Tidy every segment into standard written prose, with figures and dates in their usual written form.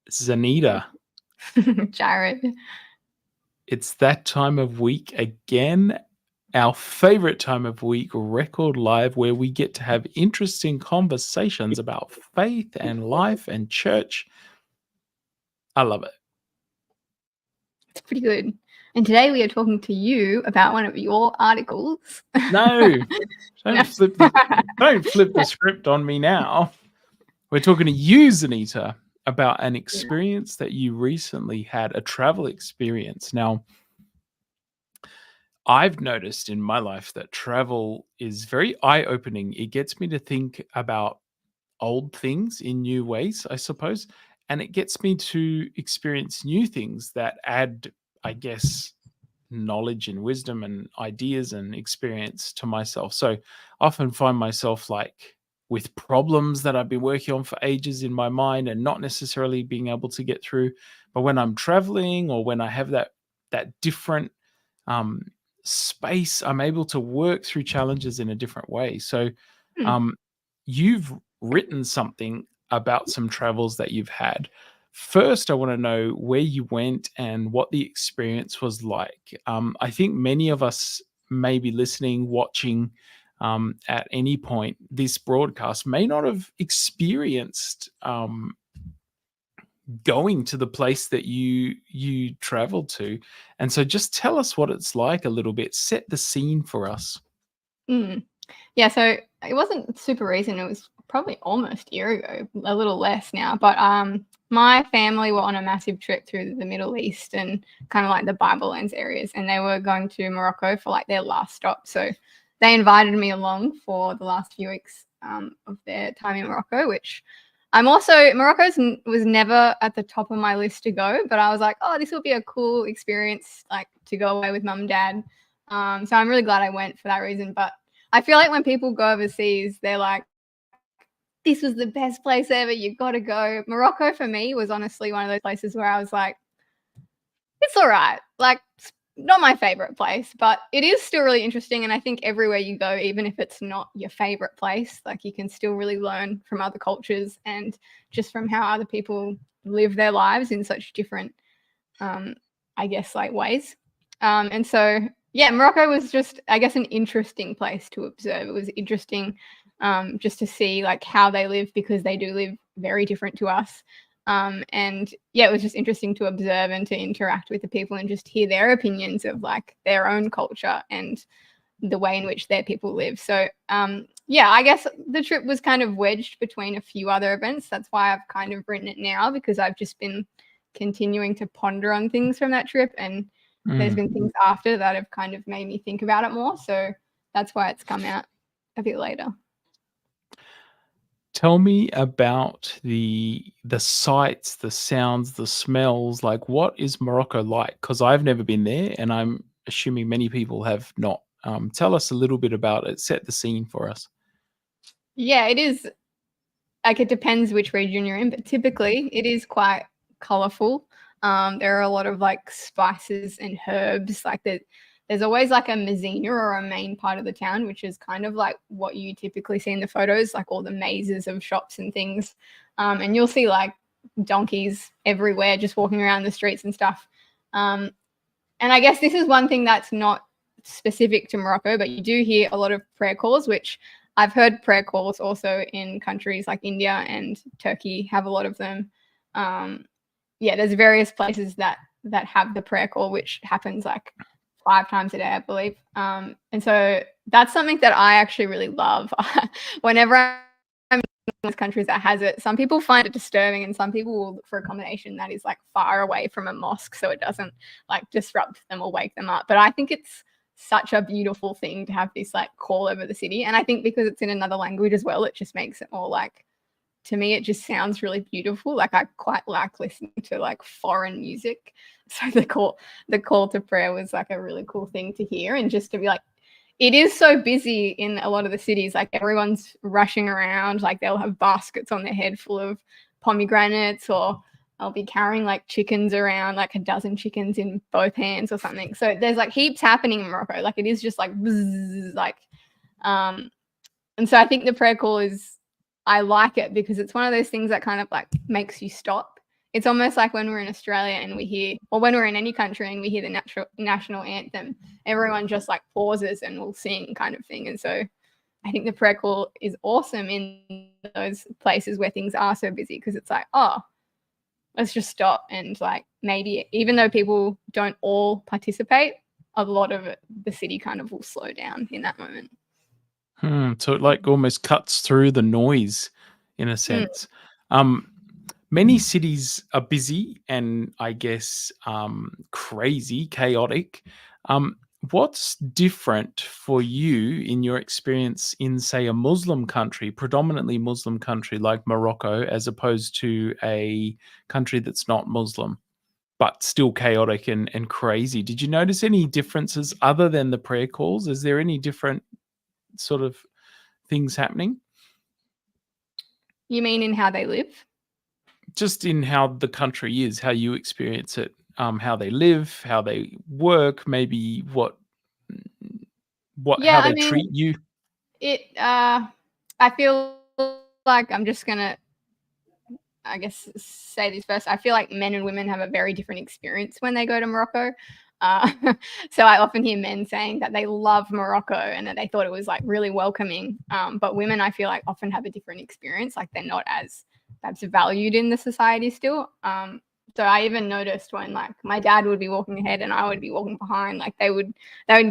Zanita, Jared. it's that time of week again, our favorite time of week, Record Live, where we get to have interesting conversations about faith and life and church. I love it. It's pretty good. And today we are talking to you about one of your articles. No, No. don't flip the script on me now. We're talking to you, Zanita, about an experience that you recently had, a travel experience. Now, I've noticed in my life that travel is very eye-opening. It gets me to think about old things in new ways, I suppose, and it gets me to experience new things that add, I guess, knowledge and wisdom and ideas and experience to myself. So I often find myself like with problems that I've been working on for ages in my mind and not necessarily being able to get through. But when I'm traveling or when I have that different um, space, I'm able to work through challenges in a different way. So um, you've written something about some travels that you've had. First, I want to know where you went and what the experience was like. I think many of us may be listening, watching at any point this broadcast may not have experienced going to the place that you traveled to, and so just tell us what it's like a little bit. Set the scene for us. Yeah, so it wasn't super recent. It was probably almost a year ago, a little less now. But my family were on a massive trip through the Middle East and kind of like the Bible Lands areas, and they were going to Morocco for like their last stop. So they invited me along for the last few weeks of their time in Morocco, which Morocco was never at the top of my list to go, but I was like, oh, this will be a cool experience, like to go away with mum and dad. So I'm really glad I went for that reason. But I feel like when people go overseas, they're like, this was the best place ever. You got to go. Morocco for me was honestly one of those places where I was like, it's all right. Like, it's not my favorite place, but it is still really interesting. And I think everywhere you go, even if it's not your favorite place, like you can still really learn from other cultures and just from how other people live their lives in such different, I guess, like ways. And so, yeah, Morocco was just, I guess, an interesting place to observe. It was interesting just to see like how they live, because they do live very different to us. And yeah, it was just interesting to observe and to interact with the people and just hear their opinions of like their own culture and the way in which their people live. So yeah, I guess the trip was kind of wedged between a few other events. That's why I've kind of written it now, because I've just been continuing to ponder on things from that trip, and there's been things after that have kind of made me think about it more. So that's why it's come out a bit later. Tell me about the sights, the sounds, the smells. Like, what is Morocco like? Because I've never been there, and I'm assuming many people have not. Tell us a little bit about it. Set the scene for us. Yeah, it is. Like, it depends which region you're in, but typically it is quite colorful. There are a lot of like spices and herbs. Like there's always like a mezina or a main part of the town, which is kind of like what you typically see in the photos, like all the mazes of shops and things. And you'll see like donkeys everywhere just walking around the streets and stuff. And I guess this is one thing that's not specific to Morocco, but you do hear a lot of prayer calls, which I've heard prayer calls also in countries like India and Turkey have a lot of them. Yeah, there's various places that have the prayer call, which happens like 5 times a day, I believe. And so that's something that I actually really love. Whenever I'm in those countries that has it, some people find it disturbing, and some people will look for accommodation that is like far away from a mosque so it doesn't like disrupt them or wake them up. But I think it's such a beautiful thing to have this like call over the city. And I think because it's in another language as well, it just makes it more like, to me, it just sounds really beautiful. Like I quite like listening to like foreign music. So the call to prayer was like a really cool thing to hear, and just to be like, it is so busy in a lot of the cities. Like everyone's rushing around. Like they'll have baskets on their head full of pomegranates, or I'll be carrying like chickens around, like a dozen chickens in both hands or something. So there's like heaps happening in Morocco. Like it is just like bzzz, like, and so I think the prayer call is, I like it because it's one of those things that kind of like makes you stop it's almost like when we're in Australia and we hear, or when we're in any country and we hear the national anthem, everyone just like pauses and will sing kind of thing. And so I think the prayer call is awesome in those places where things are so busy, because it's like, oh, let's just stop. And like, maybe even though people don't all participate, a lot of it, the city kind of will slow down in that moment. So it like almost cuts through the noise in a Mm. sense. Many cities are busy and I guess crazy, chaotic. What's different for you in your experience in, say, a Muslim country, predominantly Muslim country like Morocco, as opposed to a country that's not Muslim, but still chaotic and crazy? Did you notice any differences other than the prayer calls? Is there any different sort of things happening? You mean in how they live? Just in how the country is, how you experience it, how they live, how they work, maybe Yeah, how I they mean, treat you. I feel like I'm just gonna, I guess, say this first. I feel like men and women have a very different experience when they go to Morocco. Uh, so I often hear men saying that they love Morocco and that they thought it was like really welcoming. But women, I feel like, often have a different experience. Like, they're not as perhaps valued in the society still. So I even noticed when like my dad would be walking ahead and I would be walking behind, like they would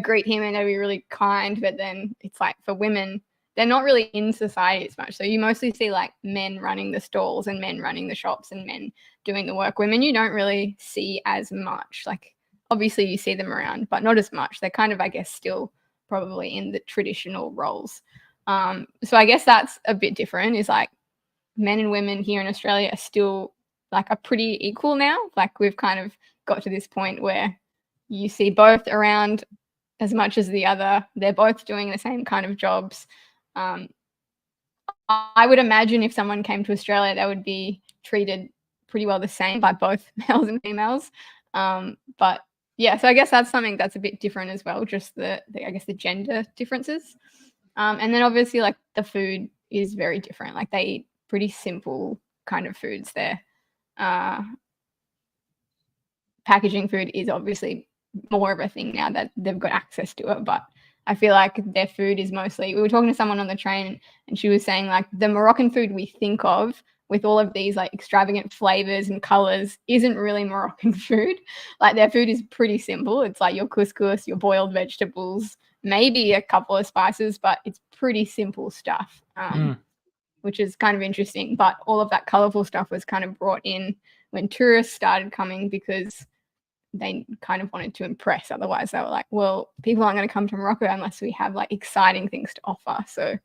greet him and they'd be really kind. But then it's like, for women, they're not really in society as much. So you mostly see like men running the stalls and men running the shops and men doing the work. Women you don't really see as much. Like, obviously you see them around, but not as much. They're kind of, I guess, still probably in the traditional roles. So I guess that's a bit different, is like men and women here in Australia are still like are pretty equal now. Like, we've kind of got to this point where you see both around as much as the other. They're both doing the same kind of jobs. Um, I would imagine if someone came to Australia, they would be treated pretty well the same by both males and females. But yeah, so I guess that's something that's a bit different as well, just the I guess the gender differences. And then obviously like the food is very different. Like, they eat pretty simple kind of foods there. Uh, Packaging food is obviously more of a thing now that they've got access to it, but I feel like their food is mostly, we were talking to someone on the train and she was saying like the Moroccan food we think of with all of these like extravagant flavors and colors isn't really Moroccan food. Like, their food is pretty simple. It's like your couscous, your boiled vegetables, maybe a couple of spices, but it's pretty simple stuff, which is kind of interesting. But all of that colorful stuff was kind of brought in when tourists started coming, because they kind of wanted to impress. Otherwise, they were like, well, people aren't going to come to Morocco unless we have like exciting things to offer. So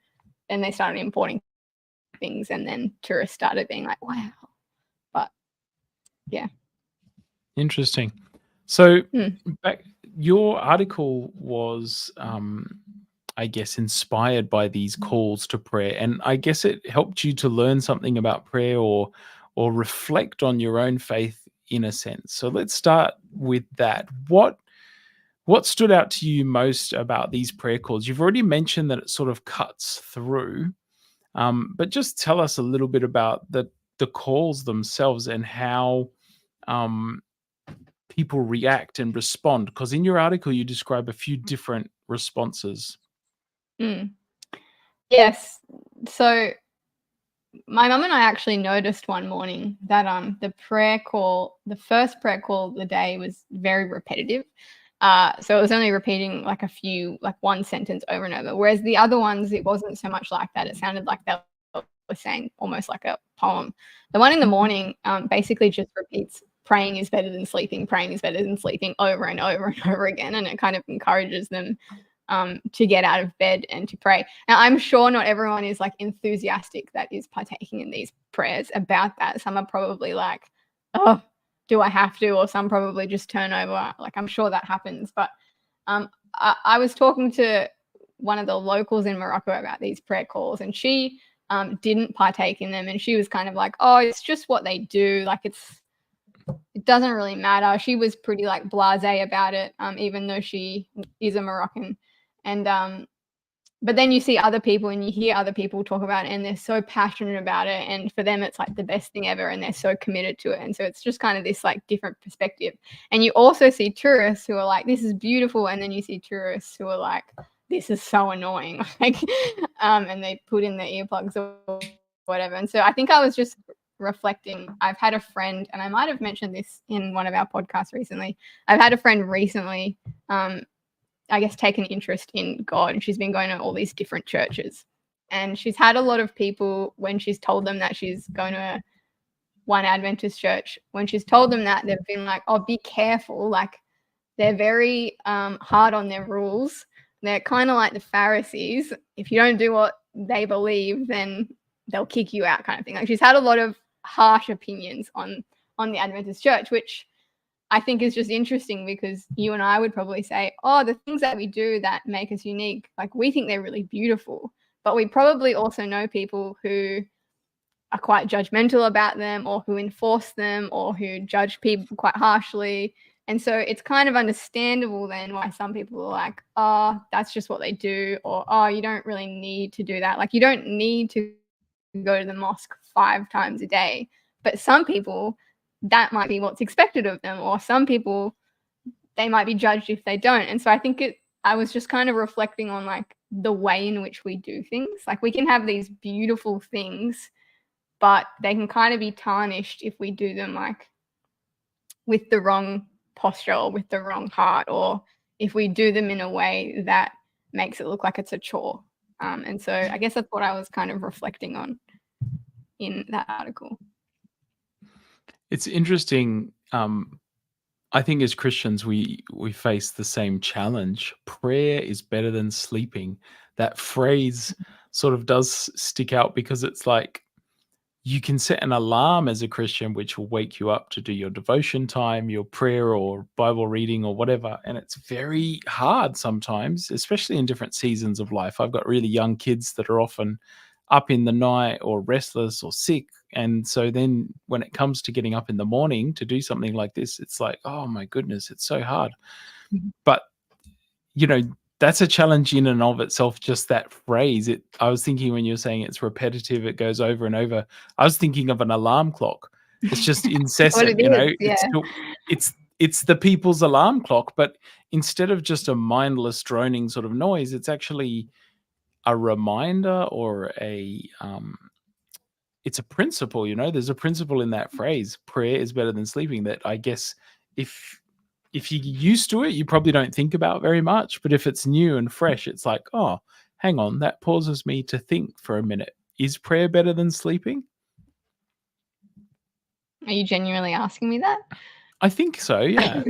then they started importing things, and then tourists started being like, wow. But yeah. Interesting. So Hmm. back, your article was, I guess, inspired by these calls to prayer, and I guess it helped you to learn something about prayer or reflect on your own faith in a sense. So let's start with that. What stood out to you most about these prayer calls? You've already mentioned that it sort of cuts through, but just tell us a little bit about the calls themselves and how um, people react and respond. Because in your article, you describe a few different responses. Mm. Yes. So my mum and I actually noticed one morning that the first prayer call of the day was very repetitive. So it was only repeating like like one sentence over and over. Whereas the other ones, it wasn't so much like that. It sounded like they were saying almost like a poem. The one in the morning basically just repeats praying is better than sleeping, praying is better than sleeping over and over and over again. And it kind of encourages them to get out of bed and to pray. Now, I'm sure not everyone is like enthusiastic that is partaking in these prayers about that. Some are probably like, oh, do I have to? Or some probably just turn over. Like, I'm sure that happens. But I was talking to one of the locals in Morocco about these prayer calls, and she didn't partake in them. And she was kind of like, oh, it's just what they do. Like, it doesn't really matter. She was pretty like blasé about it, even though she is a Moroccan. And but then you see other people and you hear other people talk about it and they're so passionate about it, and for them it's like the best thing ever and they're so committed to it. And so it's just kind of this like different perspective. And you also see tourists who are like, this is beautiful, and then you see tourists who are like, this is so annoying, like and they put in their earplugs or whatever. And so I think I was just reflecting. I've had a friend, and I might have mentioned this in one of our podcasts recently, I've had a friend recently I guess take an interest in God, and she's been going to all these different churches, and she's had a lot of people, when she's told them that she's going to a one Adventist church, when she's told them that, they've been like, oh, be careful, like they're very hard on their rules. They're kind of like the Pharisees. If you don't do what they believe, then they'll kick you out, kind of thing. Like she's had a lot of harsh opinions on the Adventist church, which I think is just interesting, because you and I would probably say, oh, the things that we do that make us unique, like we think they're really beautiful, but we probably also know people who are quite judgmental about them, or who enforce them, or who judge people quite harshly. And so it's kind of understandable then why some people are like, oh, that's just what they do, or oh, you don't really need to do that. Like you don't need to go to the mosque 5 times a day. But some people, that might be what's expected of them, or some people, they might be judged if they don't. And so I think I was just kind of reflecting on like the way in which we do things. Like we can have these beautiful things, but they can kind of be tarnished if we do them like with the wrong posture or with the wrong heart, or if we do them in a way that makes it look like it's a chore. And so I guess that's what I was kind of reflecting on in that article. It's interesting. I think as Christians, we face the same challenge. Prayer is better than sleeping. That phrase sort of does stick out, because it's like you can set an alarm as a Christian, which will wake you up to do your devotion time, your prayer or Bible reading or whatever. And it's very hard sometimes, especially in different seasons of life. I've got really young kids that are often up in the night or restless or sick. And so then when it comes to getting up in the morning to do something like this, it's like, oh my goodness, it's so hard. But, you know, that's a challenge in and of itself, just that phrase. I was thinking when you were saying it's repetitive, it goes over and over. I was thinking of an alarm clock. It's just incessant, What it is, yeah. It's the people's alarm clock, but instead of just a mindless droning sort of noise, it's actually a reminder, or it's a principle, there's a principle in that phrase, prayer is better than sleeping, that I guess if you're used to it, you probably don't think about very much. But if it's new and fresh, it's like, oh, hang on, that pauses me to think for a minute. Is prayer better than sleeping? Are you genuinely asking me that? I think so, yeah.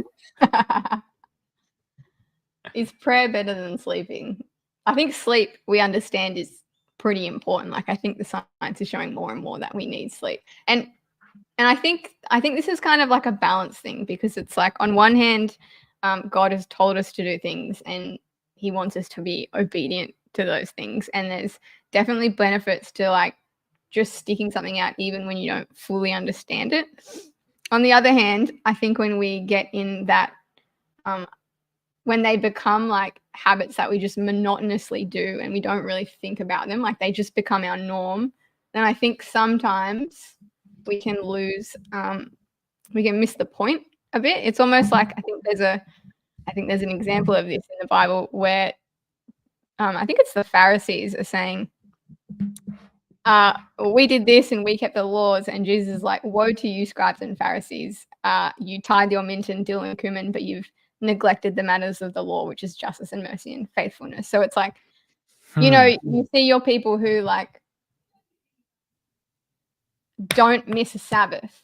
Is prayer better than sleeping? I think sleep, we understand, is pretty important. Like I think the science is showing more and more that we need sleep. And I think this is kind of like a balance thing, because it's like on one hand, God has told us to do things and he wants us to be obedient to those things. And there's definitely benefits to like just sticking something out even when you don't fully understand it. On the other hand, I think when we get in that, when they become like habits that we just monotonously do and we don't really think about them, like they just become our norm, then I think sometimes we can lose, we can miss the point a bit. It's almost like I think there's an example of this in the Bible where I think it's the Pharisees are saying, we did this and we kept the laws, and Jesus is like, woe to you, scribes and Pharisees, you tithe your mint and dill and cumin, but you've neglected the matters of the law, which is justice and mercy and faithfulness. So it's like, you see your people who like don't miss a Sabbath.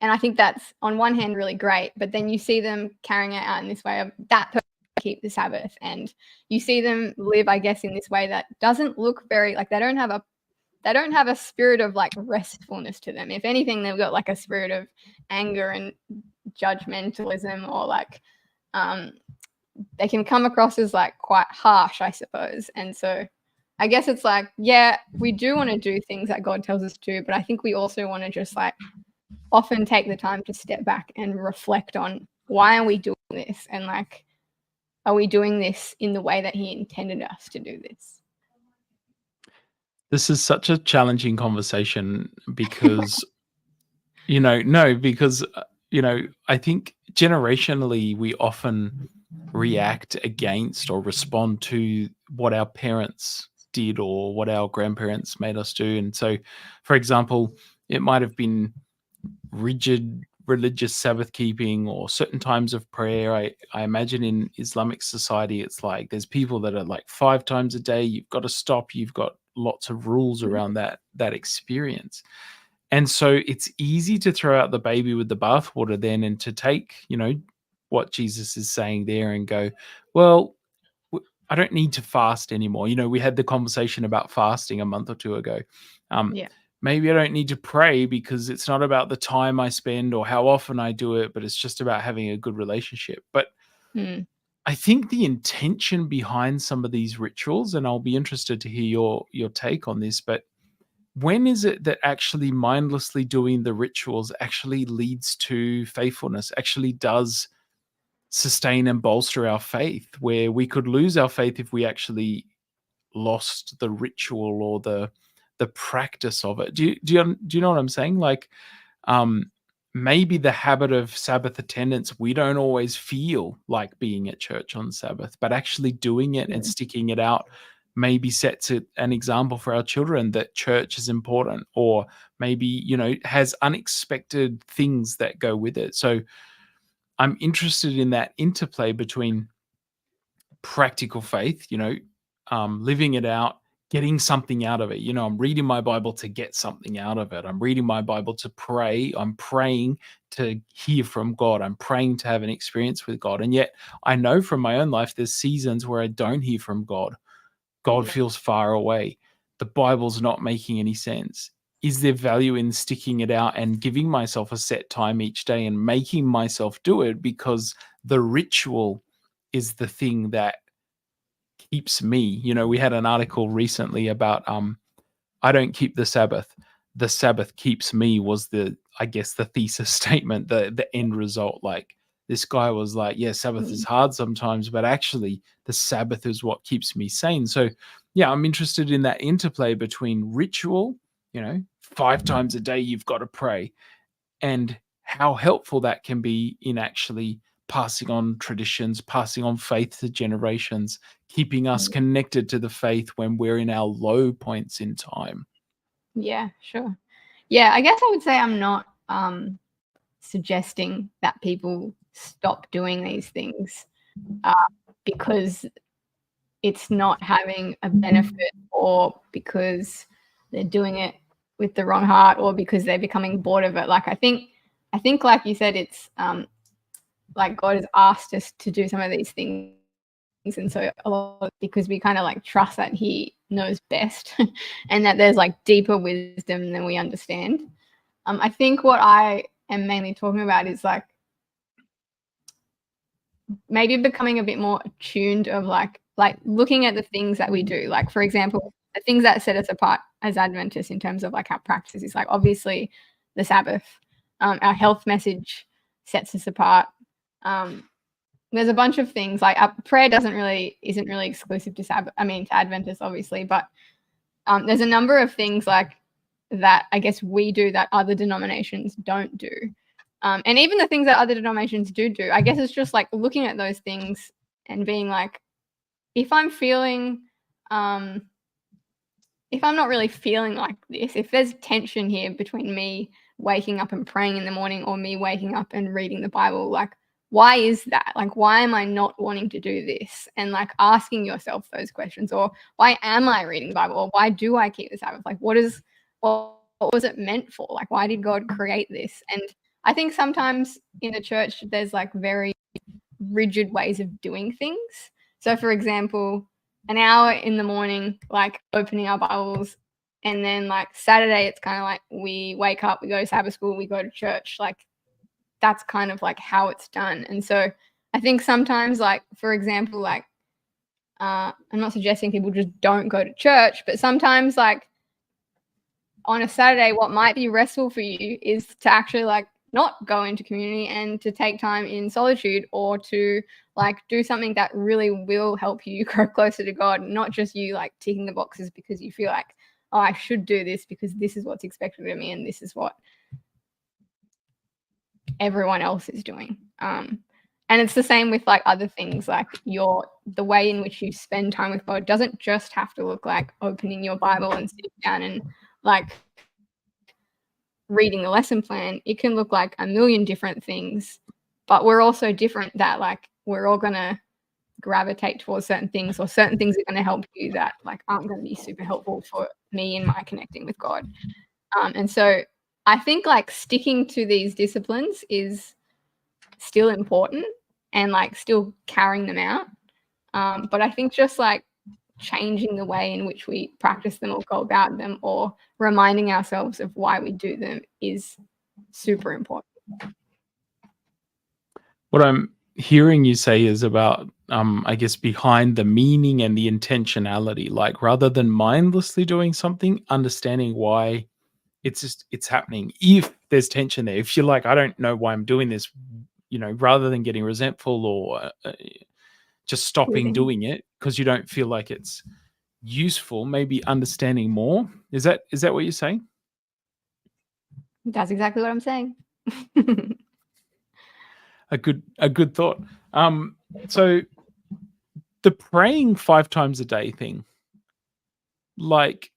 And I think that's on one hand really great, but then you see them carrying it out in this way of that person keep the Sabbath, and you see them live, I guess, in this way that doesn't look very like they don't have a spirit of like restfulness to them. If anything, they've got like a spirit of anger and judgmentalism, or like they can come across as like quite harsh, I suppose. And so I guess it's like, yeah, we do want to do things that God tells us to, but I think we also want to just like often take the time to step back and reflect on why are we doing this, and like, are we doing this in the way that he intended us to do this? This is such a challenging conversation because, no, because, I think generationally we often react against or respond to what our parents did or what our grandparents made us do. And so, for example, it might have been rigid religious Sabbath keeping or certain times of prayer. I imagine in Islamic society, it's like there's people that are like 5 times a day. You've got to stop. You've got lots of rules around that experience. And so it's easy to throw out the baby with the bathwater then and to take, what Jesus is saying there and go, well, I don't need to fast anymore. We had the conversation about fasting a month or two ago. Um, Yeah. Maybe I don't need to pray because it's not about the time I spend or how often I do it, but it's just about having a good relationship. But Mm. I think the intention behind some of these rituals, and I'll be interested to hear your take on this, but when is it that actually mindlessly doing the rituals actually leads to faithfulness, actually does sustain and bolster our faith, where we could lose our faith if we actually lost the ritual or the practice of it? Do you know what I'm saying? Like, um, maybe the habit of Sabbath attendance, we don't always feel like being at church on Sabbath, but actually doing it and Mm. sticking it out maybe sets an example for our children that church is important, or maybe, has unexpected things that go with it. So I'm interested in that interplay between practical faith, living it out, getting something out of it. I'm reading my Bible to get something out of it. I'm reading my Bible to pray. I'm praying to hear from God. I'm praying to have an experience with God. And yet I know from my own life, there's seasons where I don't hear from God. God Yeah. feels far away. The Bible's not making any sense. Is there value in sticking it out and giving myself a set time each day and making myself do it, because the ritual is the thing that keeps me? We had an article recently about I don't keep the Sabbath. The Sabbath keeps me was I guess the thesis statement, the end result. Like, this guy was like, yeah, Sabbath is Mm. hard sometimes, but actually the Sabbath is what keeps me sane. So yeah, I'm interested in that interplay between ritual, 5 times a day you've got to pray, and how helpful that can be in actually passing on traditions, passing on faith to generations, keeping us connected to the faith when we're in our low points in time. Yeah, sure. Yeah, I guess I would say I'm not suggesting that people stop doing these things uh, because it's not having a benefit, or because they're doing it with the wrong heart, or because they're becoming bored of it. Like, I think like you said, it's like God has asked us to do some of these things, and so a lot because we kind of like trust that He knows best, and that there's like deeper wisdom than we understand. I think what I am mainly talking about is like maybe becoming a bit more attuned of like looking at the things that we do. Like, for example, the things that set us apart as Adventists in terms of like our practices is like obviously the Sabbath. Our health message sets us apart. There's a bunch of things like prayer isn't really exclusive to Sabbath. I mean, to Adventists, obviously, but there's a number of things like that I guess we do that other denominations don't do. And even the things that other denominations do, I guess it's just like looking at those things and being like, if I'm feeling, if I'm not really feeling like this, if there's tension here between me waking up and praying in the morning or me waking up and reading the Bible, like, why is that? Like, why am I not wanting to do this? And like asking yourself those questions, or why am I reading the Bible? Or why do I keep the Sabbath? Like, what was it meant for? Like, why did God create this? And I think sometimes in the church, there's like very rigid ways of doing things. So, for example, an hour in the morning, like opening our Bibles, and then like Saturday, it's kind of like we wake up, we go to Sabbath school, we go to church. Like, that's kind of like how it's done. And so I think sometimes, like, for example, like, I'm not suggesting people just don't go to church, but sometimes, like, on a Saturday, what might be restful for you is to actually like not go into community and to take time in solitude, or to like do something that really will help you grow closer to God, not just you like ticking the boxes because you feel like oh, I should do this because this is what's expected of me and this is what everyone else is doing. And it's the same with like other things, like the way in which you spend time with God doesn't just have to look like opening your Bible and sitting down and like reading the lesson plan. It can look like a million different things, but we're also different, that like we're all gonna gravitate towards certain things, or certain things are going to help you that like aren't going to be super helpful for me in my connecting with God. And so I think like sticking to these disciplines is still important and like still carrying them out. But I think just like changing the way in which we practice them or go about them, or reminding ourselves of why we do them, is super important. What I'm hearing you say is about, I guess, behind the meaning and the intentionality. Like, rather than mindlessly doing something, understanding why it's happening. If there's tension there, if you're like, I don't know why I'm doing this, rather than getting resentful or just stopping doing it because you don't feel like it's useful, maybe understanding more. Is that what you're saying? That's exactly what I'm saying. A good thought. So the praying 5 times a day thing, like,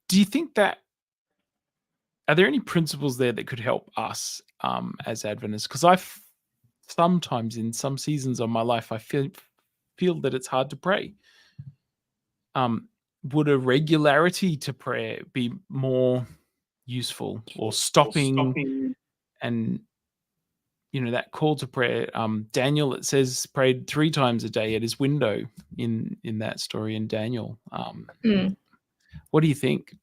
do you think that, are there any principles there that could help us as Adventists? Because sometimes in some seasons of my life, I feel that it's hard to pray. Would a regularity to prayer be more useful, or stopping and that call to prayer? Daniel, it says, prayed 3 times a day at his window in that story in Daniel. What do you think?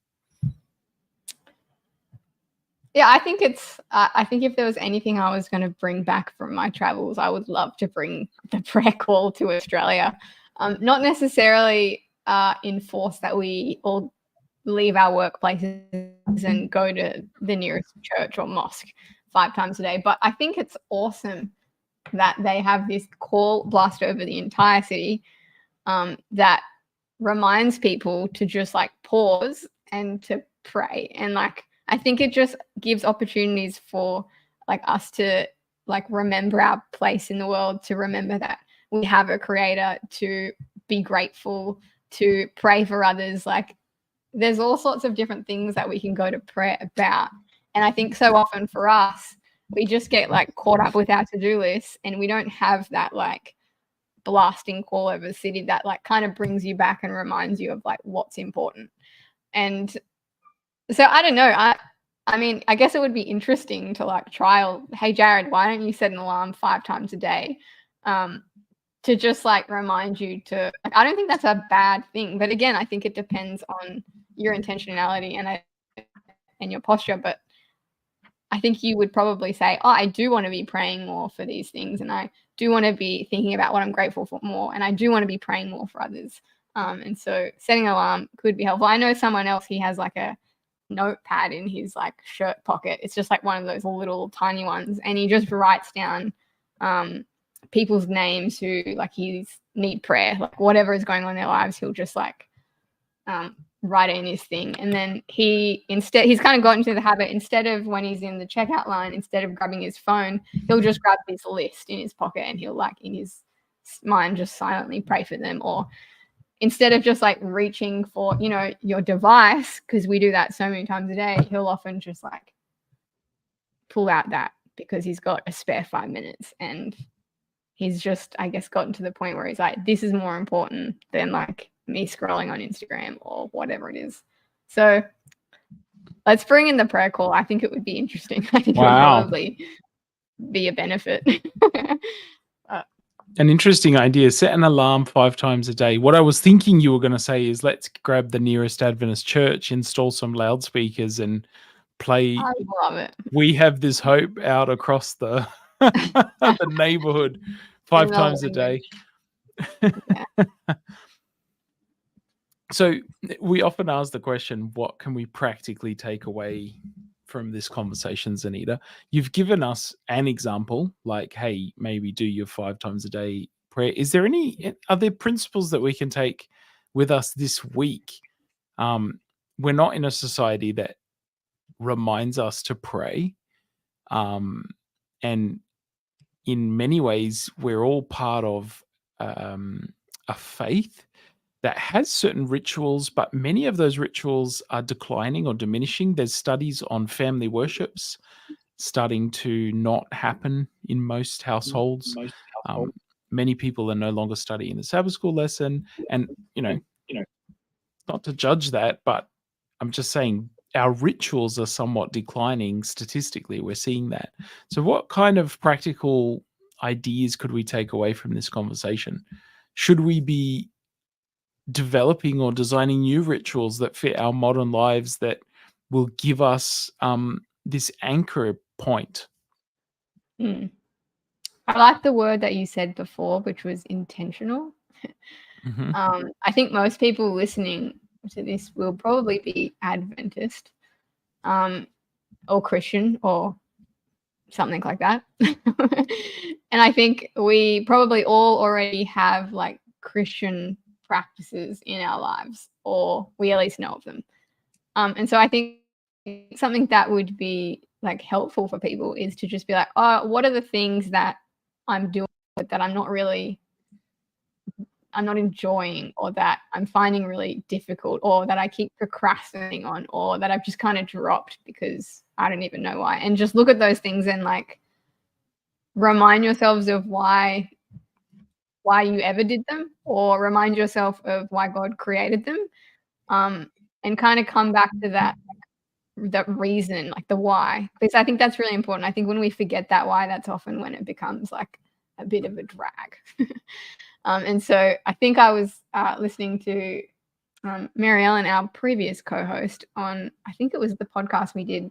Yeah, I think I think if there was anything I was going to bring back from my travels, I would love to bring the prayer call to Australia. Not necessarily enforce that we all leave our workplaces and go to the nearest church or mosque 5 times a day, but I think it's awesome that they have this call blast over the entire city that reminds people to just like pause and to pray. And like, I think it just gives opportunities for like us to like remember our place in the world, to remember that we have a creator, to be grateful, to pray for others. Like, there's all sorts of different things that we can go to prayer about. And I think so often for us, we just get like caught up with our to-do list, and we don't have that like blasting call over the city that like kind of brings you back and reminds you of like what's important. And so I don't know. I mean, I guess it would be interesting to like trial. Hey, Jared, why don't you set an alarm 5 times a day to just like remind you to? Like, I don't think that's a bad thing, but again, I think it depends on your intentionality and your posture. But I think you would probably say, oh, I do want to be praying more for these things, and I do want to be thinking about what I'm grateful for more, and I do want to be praying more for others. And so setting an alarm could be helpful. I know someone else, he has like a notepad in his like shirt pocket. It's just like one of those little tiny ones, and he just writes down people's names who like he's need prayer, like whatever is going on in their lives, he'll just like write it in his thing. And then he's kind of got into the habit, instead of when he's in the checkout line, instead of grabbing his phone, he'll just grab this list in his pocket and he'll like in his mind just silently pray for them. Or instead of just like reaching for, your device, because we do that so many times a day, he'll often just like pull out that, because he's got a spare 5 minutes, and he's just, I guess, gotten to the point where he's like, this is more important than like me scrolling on Instagram or whatever it is. So let's bring in the prayer call. I think it would be interesting. I think it would probably be a benefit. An interesting idea. Set an alarm 5 times a day. What I was thinking you were going to say is, let's grab the nearest Adventist church, install some loudspeakers, and play I love it. We Have This Hope out across the the neighborhood 5 times a day. Yeah. So we often ask the question, what can we practically take away from this conversation, Zanita? You've given us an example, like, hey, maybe do your 5 times a day prayer. Is there are there principles that we can take with us this week we're not in a society that reminds us to pray. And in many ways, we're all part of a faith that has certain rituals, but many of those rituals are declining or diminishing. There's studies on family worships starting to not happen in most households. Um, Many people are no longer studying the Sabbath school lesson. And, not to judge that, but I'm just saying our rituals are somewhat declining statistically. We're seeing that. So, what kind of practical ideas could we take away from this conversation? Should we be developing or designing new rituals that fit our modern lives that will give us this anchor point? Mm. I like the word that you said before, which was intentional. Hmm. I think most people listening to this will probably be Adventist, or Christian, or something like that. And I think we probably all already have like Christian practices in our lives, or we at least know of them. And so I think something that would be like helpful for people is to just be like, oh, what are the things that I'm doing that I'm not enjoying, or that I'm finding really difficult, or that I keep procrastinating on, or that I've just kind of dropped because I don't even know why. And just look at those things and like remind yourselves of why you ever did them, or remind yourself of why God created them. And kind of come back to that reason, like the why, because I think that's really important. I think when we forget that why, that's often when it becomes like a bit of a drag. And so I think I was listening to Mary Ellen, our previous co-host, on, I think it was the podcast we did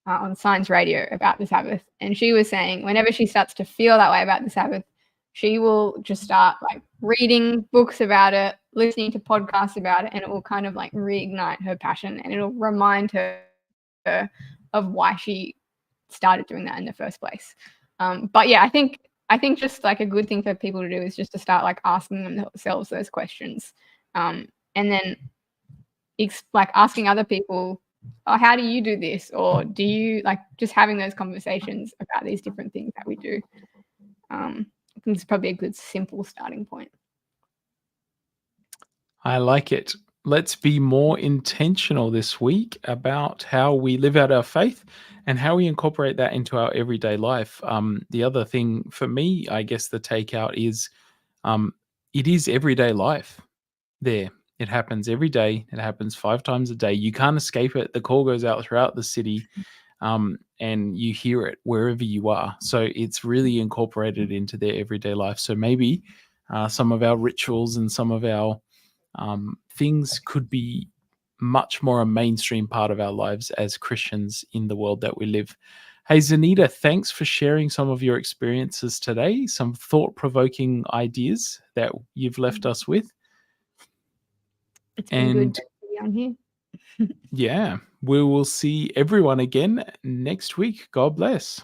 on Science Radio about the Sabbath. And she was saying whenever she starts to feel that way about the Sabbath, she will just start like reading books about it, listening to podcasts about it, and it will kind of like reignite her passion, and it'll remind her of why she started doing that in the first place. But yeah, I think just like a good thing for people to do is just to start like asking themselves those questions, and then like asking other people, oh, how do you do this? Or do you like just having those conversations about these different things that we do? I think it's probably a good, simple starting point. I like it. Let's be more intentional this week about how we live out our faith and how we incorporate that into our everyday life. The other thing for me, I guess the takeout is it is everyday life there. It happens every day. It happens 5 times a day. You can't escape it. The call goes out throughout the city, and you hear it wherever you are. So it's really incorporated into their everyday life. So maybe some of our rituals and some of our things could be much more a mainstream part of our lives as Christians in the world that we live. Hey, Zanita, thanks for sharing some of your experiences today, some thought provoking ideas that you've left us with. It's been good And to be on here. yeah, we will see everyone again next week. God bless.